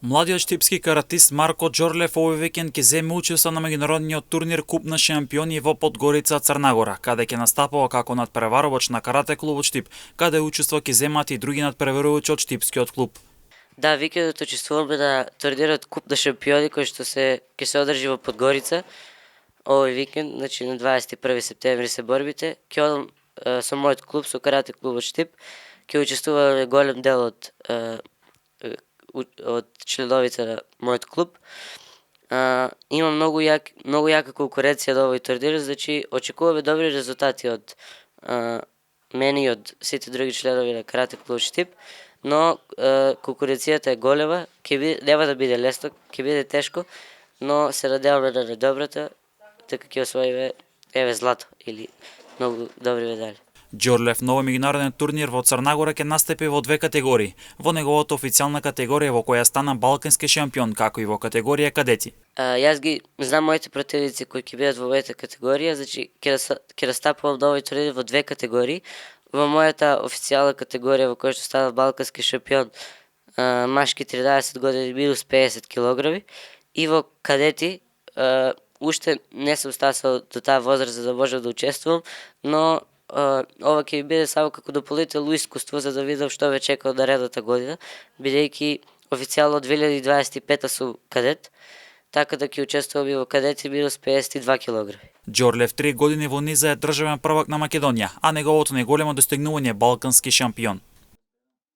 Младиот штипски каратист Марко Џорлев овој викенд ќе земе учество на меѓународниот турнир Куп на шампиони во Подгорица, Црнагора, каде ќе настапува како надпреваровач на карате клубот Штип, каде учество ќе земат и други надпреварувачи од штипскиот клуб. Да, викендот учествуваме на турнирот Куп на шампиони кој што ќе се одржи во Подгорица. Овој викенд, значи на 21 септември се борбите. Ќе одам со мојот клуб, со карате клубот Штип. Ќе учествуваме голем дел од членовите на мојот клуб. Има многу јака конкуренција до овој турнир, значи очекуваме добри резултати од мене и од сите други членови на карате клуб Штип, но конкуренцијата е голема, нема да биде лесно, ќе биде тешко, но се надеваме на добрата, така ќе освоиме злато или многу добри медали. Џорлев на овој меѓународен турнир во Црнагора ќе настапи во две категории, во неговата официјална категорија во која стана балкански шампион, како и во категорија кадети. Јас ги знам моите противници кои ќе бидат во мојата категорија, значи ќе настапувам на овој турнир во две категории. Во мојата официјална категорија во која што стана балкански шампион, машки 13 години минус 50 килограми, и во кадети уште не сум стасал до таа возраст за да можам да учествувам, но ова ќе биде само како дополнително искуство за да видам што ме чека од наредната година, бидејќи официјално 2025 сум кадет, така да ќе учествувам и во кадети минус 52 килограми. Џорлев 3 години во низа е државен првак на Македонија, а неговото најголемо достигнување е балкански шампион.